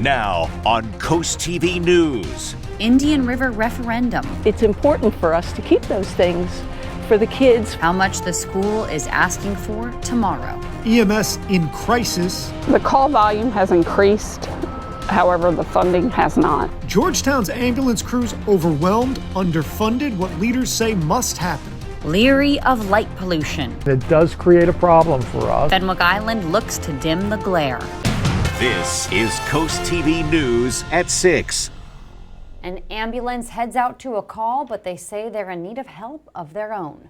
Now on CoastTV News. Indian River referendum. It's important for us to keep those things for the kids. How much the school is asking for tomorrow. EMS in crisis. The call volume has increased. However, the funding has not. Georgetown's ambulance crews overwhelmed, underfunded, what leaders say must happen. Leery of light pollution. It does create a problem for us. Fenwick Island looks to dim the glare. This is CoastTV News at 6. An ambulance heads out to a call, but they say they're in need of help of their own.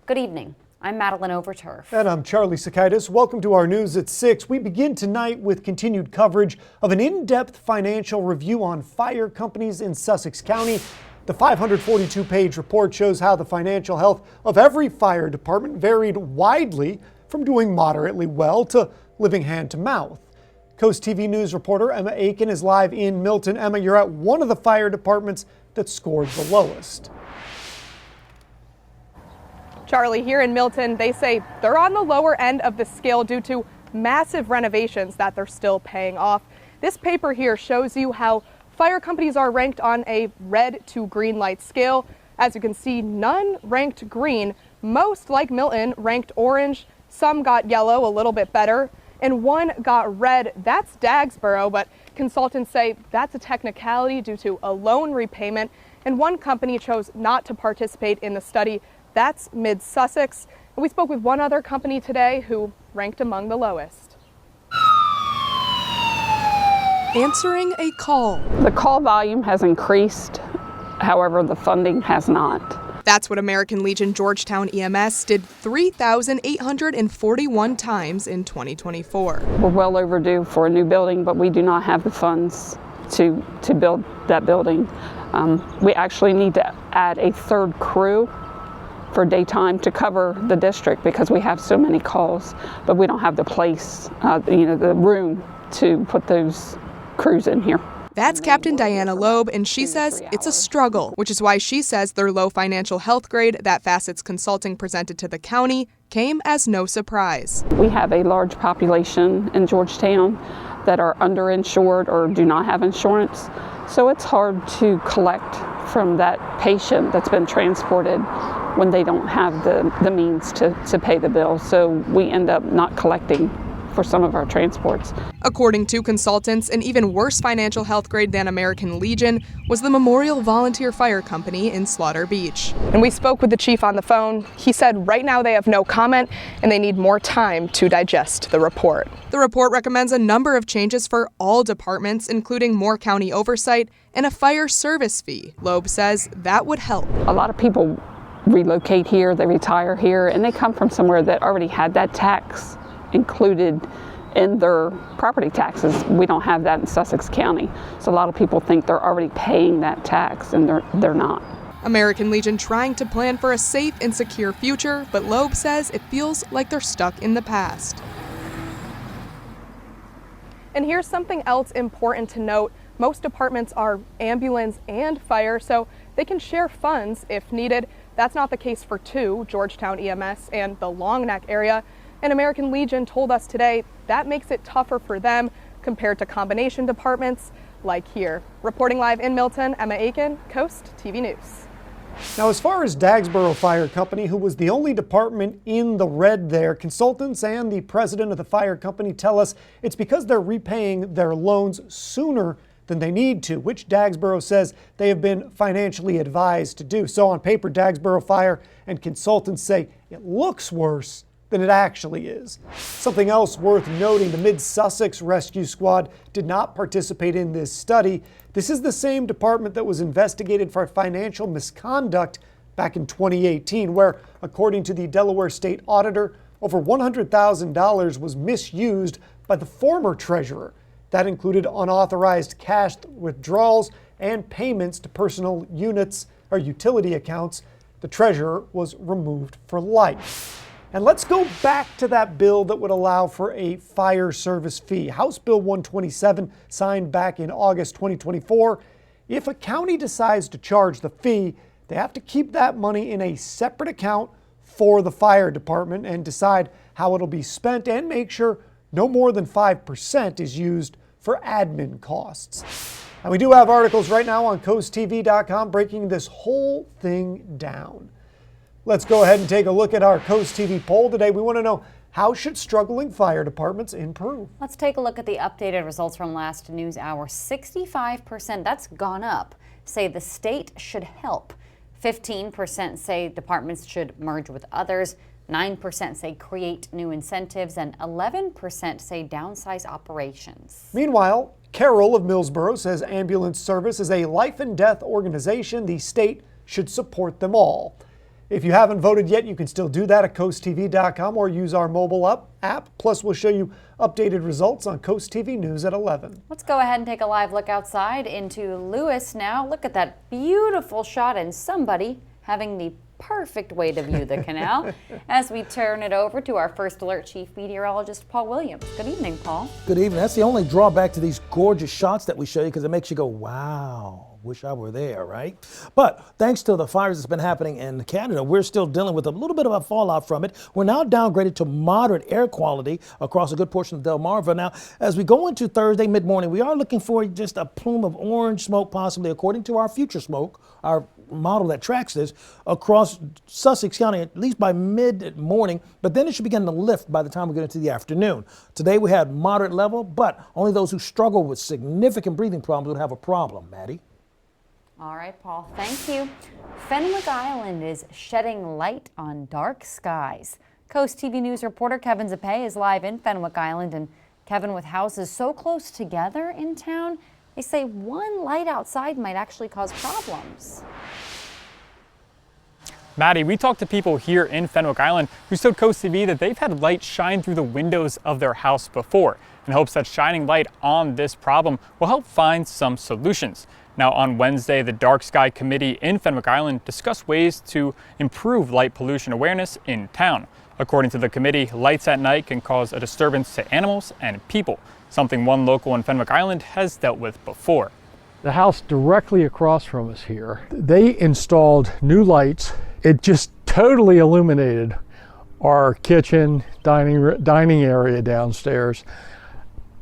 Good evening. I'm Madeline Overturf. And I'm Charlie Sakaitis. Welcome to our News at 6. We begin tonight with continued coverage of an in-depth financial review on fire companies in Sussex County. The 542-page report shows how the financial health of every fire department varied widely from doing moderately well to living hand to mouth. CoastTV News reporter Emma Aiken is live in Milton. Emma, you're at one of the fire departments that scored the lowest. Charlie, here in Milton, they say they're on the lower end of the scale due to massive renovations that they're still paying off. This paper here shows you how fire companies are ranked on a red to green light scale. As you can see, none ranked green. Most, like Milton, ranked orange. Some got yellow, a little bit better, and one got red. That's Dagsboro, but consultants say that's a technicality due to a loan repayment, and one company chose not to participate in the study. That's Mid-Sussex. And we spoke with one other company today who ranked among the lowest. Answering a call. The call volume has increased. However, the funding has not. That's what American Legion Georgetown EMS did 3,841 times in 2024. We're well overdue for a new building, but we do not have the funds to build that building. We actually need to add a third crew for daytime to cover the district because we have so many calls, but we don't have the place, the room to put those crews in here. That's Captain Diana Loeb, and she says it's a struggle, which is why she says their low financial health grade that Facets Consulting presented to the county came as no surprise. We have a large population in Georgetown that are underinsured or do not have insurance, so it's hard to collect from that patient that's been transported when they don't have the means to pay the bill. So we end up not collecting for some of our transports. According to consultants, an even worse financial health grade than American Legion was the Memorial Volunteer Fire Company in Slaughter Beach. And we spoke with the chief on the phone. He said right now they have no comment and they need more time to digest the report. The report recommends a number of changes for all departments, including more county oversight and a fire service fee. Loeb says that would help. A lot of people relocate here, they retire here, and they come from somewhere that already had that tax included in their property taxes. We don't have that in Sussex County. So a lot of people think they're already paying that tax, and they're not. American Legion trying to plan for a safe and secure future, but Loeb says it feels like they're stuck in the past. And here's something else important to note. Most departments are ambulance and fire, so they can share funds if needed. That's not the case for two, Georgetown EMS and the Long Neck area. And American Legion told us today that makes it tougher for them compared to combination departments like here. Reporting live in Milton, Emma Aiken, CoastTV News. Now, as far as Dagsboro Fire Company, who was the only department in the red there, consultants and the president of the fire company tell us it's because they're repaying their loans sooner than they need to, which Dagsboro says they have been financially advised to do. So on paper, Dagsboro Fire and consultants say it looks worse than it actually is. Something else worth noting, the Mid-Sussex Rescue Squad did not participate in this study. This is the same department that was investigated for financial misconduct back in 2018, where, according to the Delaware State Auditor, over $100,000 was misused by the former treasurer. That included unauthorized cash withdrawals and payments to personal units or utility accounts. The treasurer was removed for life. And let's go back to that bill that would allow for a fire service fee. House Bill 127, signed back in August 2024. If a county decides to charge the fee, they have to keep that money in a separate account for the fire department and decide how it'll be spent and make sure no more than 5% is used for admin costs. And we do have articles right now on CoastTV.com breaking this whole thing down. Let's go ahead and take a look at our Coast TV poll today. We want to know, how should struggling fire departments improve? Let's take a look at the updated results from last news hour. 65%, that's gone up, say the state should help. 15% say departments should merge with others. 9% say create new incentives, and 11% say downsize operations. Meanwhile, Carol of Millsboro says ambulance service is a life and death organization. The state should support them all. If you haven't voted yet, you can still do that at CoastTV.com or use our mobile app. Plus, we'll show you updated results on Coast TV News at 11. Let's go ahead and take a live look outside into Lewis now. Look at that beautiful shot and somebody having the perfect way to view the canal as we turn it over to our First Alert Chief Meteorologist, Paul Williams. Good evening, Paul. Good evening. That's the only drawback to these gorgeous shots that we show you, because it makes you go, wow, wish I were there, right? But thanks to the fires that's been happening in Canada, we're still dealing with a little bit of a fallout from it. We're now downgraded to moderate air quality across a good portion of Delmarva. Now, as we go into Thursday mid-morning, we are looking for just a plume of orange smoke, possibly, according to our future smoke, our model that tracks this, across Sussex County, at least by mid-morning, but then it should begin to lift by the time we get into the afternoon. Today we had moderate level, but only those who struggle with significant breathing problems would have a problem, Maddie. All right, Paul, thank you. Fenwick Island is shedding light on dark skies. Coast TV News reporter Kevin Zappe is live in Fenwick Island. And Kevin, with houses so close together in town, they say one light outside might actually cause problems. Maddie, we talked to people here in Fenwick Island who told Coast TV that they've had light shine through the windows of their house before, in hopes that shining light on this problem will help find some solutions. Now, on Wednesday, the Dark Sky Committee in Fenwick Island discussed ways to improve light pollution awareness in town. According to the committee, lights at night can cause a disturbance to animals and people, something one local in Fenwick Island has dealt with before. The house directly across from us here, they installed new lights. It just totally illuminated our kitchen, dining area downstairs,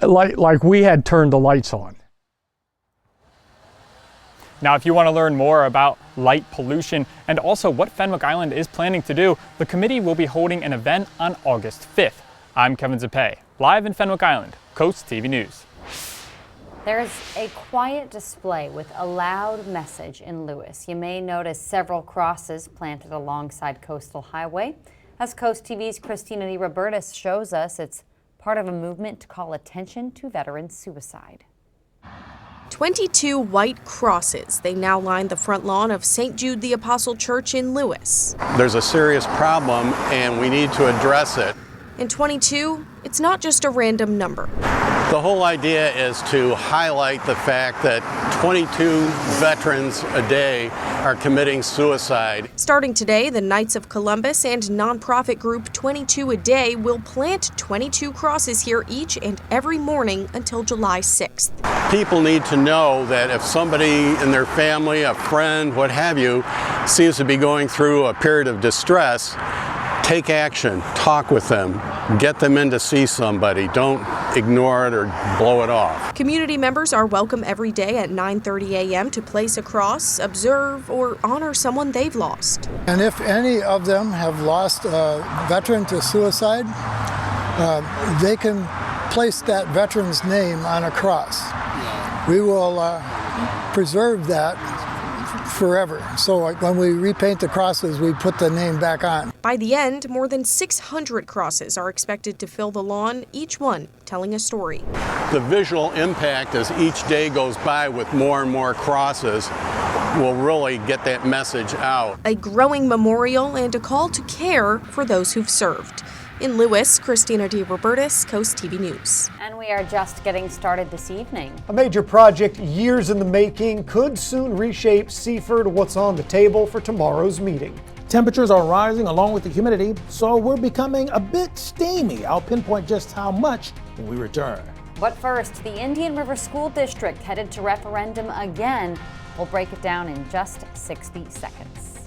like we had turned the lights on. Now, if you want to learn more about light pollution and also what Fenwick Island is planning to do, the committee will be holding an event on August 5th. I'm Kevin Zappe, live in Fenwick Island, Coast TV News. There's a quiet display with a loud message in Lewis. You may notice several crosses planted alongside Coastal Highway. As Coast TV's Christina D. Robertus shows us, it's part of a movement to call attention to veteran suicide. 22 white crosses. They now line the front lawn of St. Jude the Apostle Church in Lewis. There's a serious problem and we need to address it. And 22, it's not just a random number. The whole idea is to highlight the fact that 22 veterans a day are committing suicide. Starting today, the Knights of Columbus and nonprofit group 22 a Day will plant 22 crosses here each and every morning until July 6th. People need to know that if somebody in their family, a friend, what have you, seems to be going through a period of distress, take action, talk with them, get them in to see somebody. Don't ignore it or blow it off. Community members are welcome every day at 9:30 a.m. to place a cross, observe, or honor someone they've lost. And if any of them have lost a veteran to suicide, they can place that veteran's name on a cross. We will preserve that forever. So when we repaint the crosses, we put the name back on. By the end, more than 600 crosses are expected to fill the lawn, each one telling a story. The visual impact as each day goes by with more and more crosses will really get that message out. A growing memorial and a call to care for those who've served. In Lewis, Christina D. Robertus, Coast TV News. And we are just getting started this evening. A major project years in the making could soon reshape Seaford. What's on the table for tomorrow's meeting? Temperatures are rising along with the humidity, so we're becoming a bit steamy. I'll pinpoint just how much when we return. But first, the Indian River School District headed to referendum again. We'll break it down in just 60 seconds.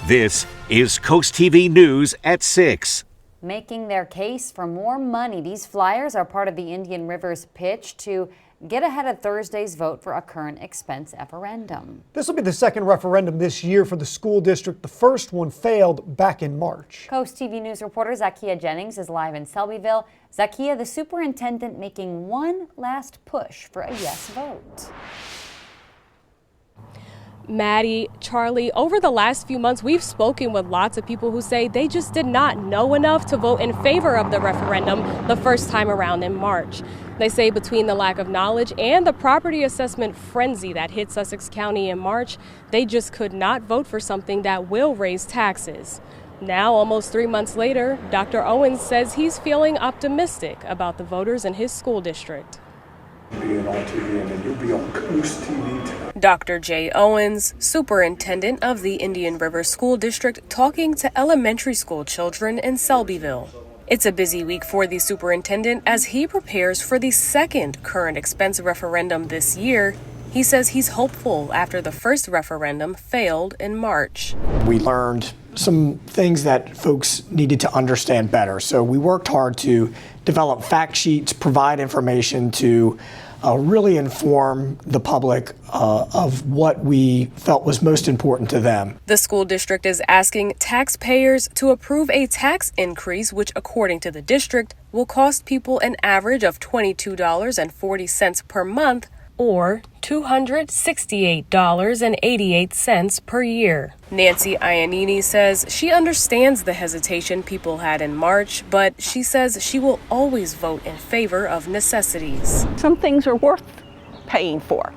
This is Coast TV News at 6. making their case for more money. These flyers are part of the Indian River's pitch to get ahead of Thursday's vote for a current expense referendum. This will be the second referendum this year for the school district. The first one failed back in March. Coast TV News reporter Zakia Jennings is live in Selbyville. Zakia, the superintendent making one last push for a yes vote. Maddie, Charlie, over the last few months, we've spoken with lots of people who say they just did not know enough to vote in favor of the referendum the first time around in March. They say between the lack of knowledge and the property assessment frenzy that hit Sussex County in March, they just could not vote for something that will raise taxes. Now, almost 3 months later, Dr. Owens says he's feeling optimistic about the voters in his school district. Being on TV, and then you'll be on Coast TV tonight. Dr. Jay Owens, superintendent of the Indian River School District, talking to elementary school children in Selbyville. It's a busy week for the superintendent as he prepares for the second current expense referendum this year. He says he's hopeful after the first referendum failed in March. We learned some things that folks needed to understand better. So we worked hard to develop fact sheets, provide information to really inform the public of what we felt was most important to them. The school district is asking taxpayers to approve a tax increase, which according to the district will cost people an average of $22.40 per month, or $268.88 per year. Nancy Iannini says she understands the hesitation people had in March, but she says she will always vote in favor of necessities. Some things are worth paying for.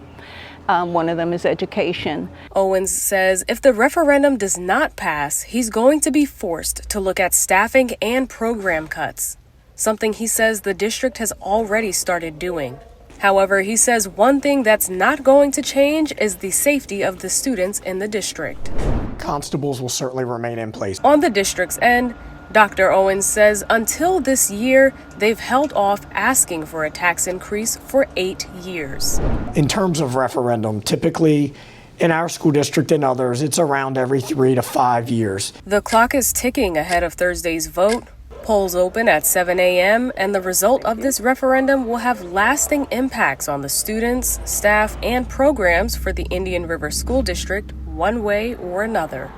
One of them is education. Owens says if the referendum does not pass, he's going to be forced to look at staffing and program cuts, something he says the district has already started doing. However, he says one thing that's not going to change is the safety of the students in the district. Constables will certainly remain in place. On the district's end, Dr. Owens says until this year, they've held off asking for a tax increase for 8 years. In terms of referendum, typically in our school district and others, it's around every 3 to 5 years. The clock is ticking ahead of Thursday's vote. Polls open at 7 a.m., and the result of this referendum will have lasting impacts on the students, staff, and programs for the Indian River School District, one way or another.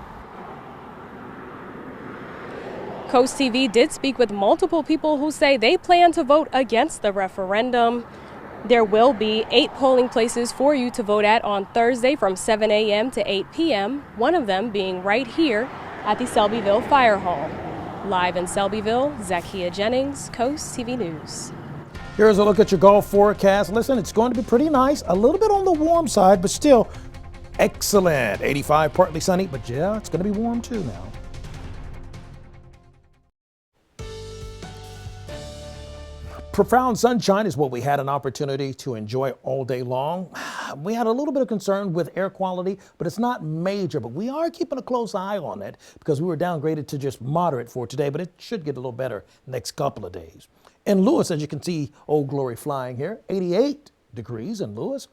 Coast TV did speak with multiple people who say they plan to vote against the referendum. There will be 8 polling places for you to vote at on Thursday from 7 a.m. to 8 p.m., one of them being right here at the Selbyville Fire Hall. Live in Selbyville, Zakia Jennings, Coast TV News. Here's a look at your golf forecast. Listen, it's going to be pretty nice. A little bit on the warm side, but still excellent. 85, partly sunny, but yeah, it's going to be warm too now. Profound sunshine is what we had an opportunity to enjoy all day long. We had a little bit of concern with air quality, but it's not major. But we are keeping a close eye on it because we were downgraded to just moderate for today, but it should get a little better next couple of days. In Lewis, as you can see, Old Glory flying here, 88 degrees in Lewis.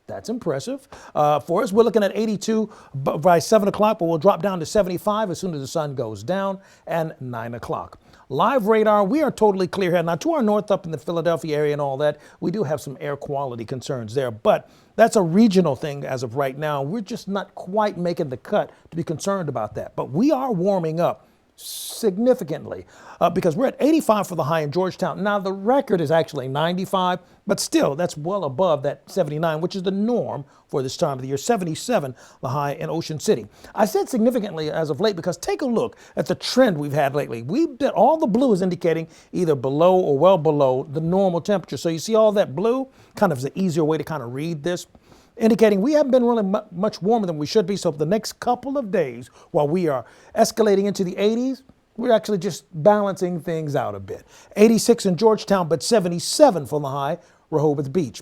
That's impressive. For us, we're looking at 82 by 7 o'clock, but we'll drop down to 75 as soon as the sun goes down, and 9 o'clock. Live radar, we are totally clear here. Now, to our north up in the Philadelphia area and all that, we do have some air quality concerns there, but that's a regional thing as of right now. We're just not quite making the cut to be concerned about that, but we are warming up significantly because we're at 85 for the high in Georgetown. Now, the record is actually 95, but still, that's well above that 79, which is the norm for this time of the year. 77, the high in Ocean City. I said significantly as of late because take a look at the trend we've had lately. All the blue is indicating either below or well below the normal temperature. So you see all that blue, kind of is an easier way to kind of read this, indicating we haven't been really much warmer than we should be. So for the next couple of days, while we are escalating into the 80s, we're actually just balancing things out a bit. 86 in Georgetown, but 77 for the high, Rehoboth Beach.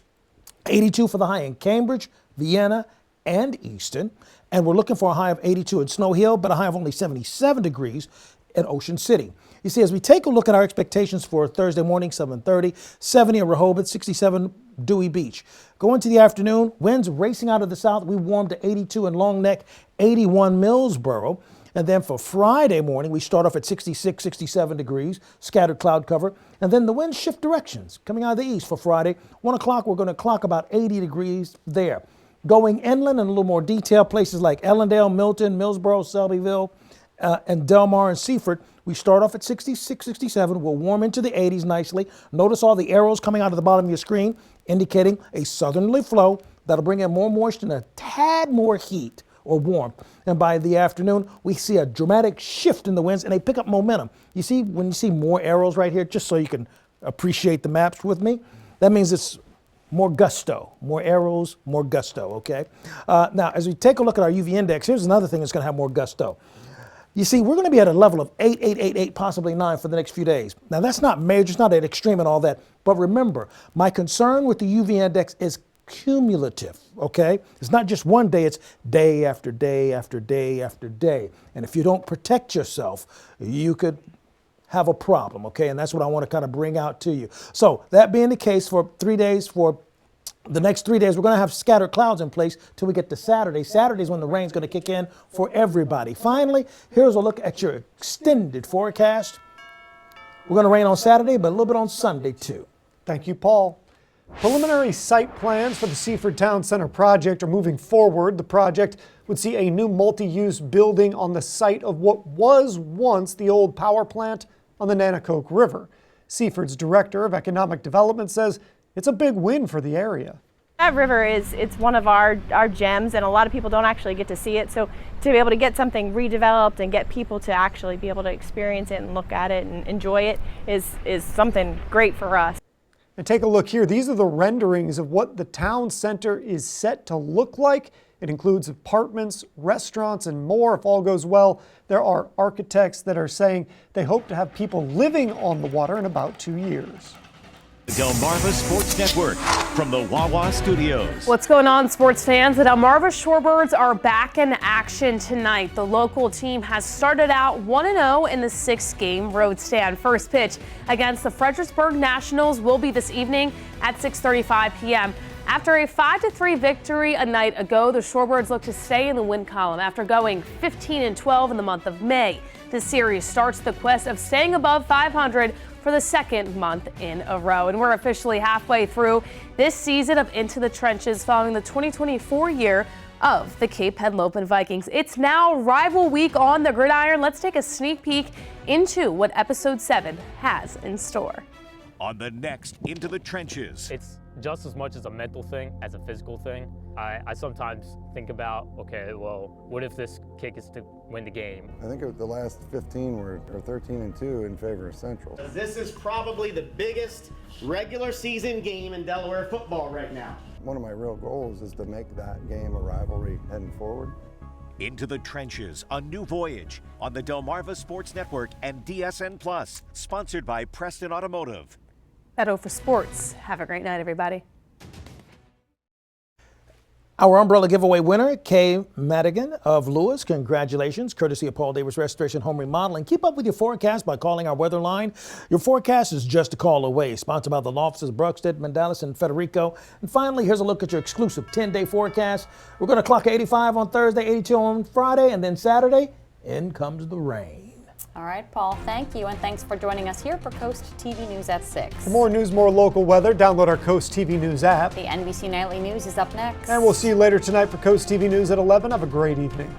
82 for the high in Cambridge, Vienna, and Easton. And we're looking for a high of 82 in Snow Hill, but a high of only 77 degrees in Ocean City. You see, as we take a look at our expectations for Thursday morning, 7:30, 70 in Rehoboth, 67 Dewey Beach. Going to the afternoon, winds racing out of the south. We warmed to 82 in Long Neck, 81 Millsboro. And then for Friday morning, we start off at 66, 67 degrees, scattered cloud cover. And then the winds shift directions coming out of the east for Friday. 1 o'clock, we're going to clock about 80 degrees there. Going inland in a little more detail, places like Ellendale, Milton, Millsboro, Selbyville, and Del Mar and Seaford, we start off at 66, 67. We'll warm into the 80s nicely. Notice all the arrows coming out of the bottom of your screen indicating a southerly flow that'll bring in more moisture and a tad more heat or warmth. And by the afternoon, we see a dramatic shift in the winds and they pick up momentum. You see, when you see more arrows right here, just so you can appreciate the maps with me, that means it's more gusto, more arrows, more gusto, okay? Now, as we take a look at our UV index, here's another thing that's going to have more gusto. You see, we're going to be at a level of 8, 8, 8, 8, possibly 9 for the next few days. Now, that's not major, it's not an extreme and all that. But remember, my concern with the UV index is cumulative, okay? It's not just one day, it's day after day after day after day. And if you don't protect yourself, you could have a problem, okay? And that's what I want to kind of bring out to you. So that being the case for 3 days, for the next 3 days, we're going to have scattered clouds in place till we get to Saturday. Saturday is when the rain's going to kick in for everybody. Finally, here's a look at your extended forecast. We're going to rain on Saturday, but a little bit on Sunday too. Thank you, Paul. Preliminary site plans for the Seaford Town Center project are moving forward. The project would see a new multi-use building on the site of what was once the old power plant on the Nanticoke River. Seaford's Director of Economic Development says it's a big win for the area. That river it's one of our gems, and a lot of people don't actually get to see it. So to be able to get something redeveloped and get people to actually be able to experience it and look at it and enjoy it is something great for us. And take a look here. These are the renderings of what the town center is set to look like. It includes apartments, restaurants, and more. If all goes well, there are architects that are saying they hope to have people living on the water in about 2 years. Delmarva Sports Network from the Wawa Studios. What's going on, sports fans? The Delmarva Shorebirds are back in action tonight. The local team has started out 1-0 in the 6-game road stand. First pitch against the Fredericksburg Nationals will be this evening at 6:35 p.m. After a 5-3 victory a night ago, the Shorebirds look to stay in the win column after going 15-12 in the month of May. This series starts the quest of staying above 500 for the second month in a row. And we're officially halfway through this season of Into the Trenches following the 2024 year of the Cape Henlopen Vikings. It's now rival week on the gridiron. Let's take a sneak peek into what episode 7 has in store. On the next Into the Trenches. It's just as much as a mental thing as a physical thing. I sometimes think about, okay, well, what if this kick is to win the game? I think the last 15 were 13-2 in favor of Central. This is probably the biggest regular season game in Delaware football right now. One of my real goals is to make that game a rivalry heading forward. Into the Trenches, a new voyage on the Delmarva Sports Network and DSN Plus, sponsored by Preston Automotive. That's for sports. Have a great night, everybody. Our umbrella giveaway winner, Kay Madigan of Lewis. Congratulations, courtesy of Paul Davis Restoration Home Remodeling. Keep up with your forecast by calling our weather line. Your forecast is just a call away. Sponsored by the law offices of Bruxted, Mandalis, and Federico. And finally, here's a look at your exclusive 10-day forecast. We're going to clock 85 on Thursday, 82 on Friday, and then Saturday, in comes the rain. All right, Paul, thank you, and thanks for joining us here for Coast TV News at 6. For more news, more local weather, download our Coast TV News app. The NBC Nightly News is up next. And we'll see you later tonight for Coast TV News at 11. Have a great evening.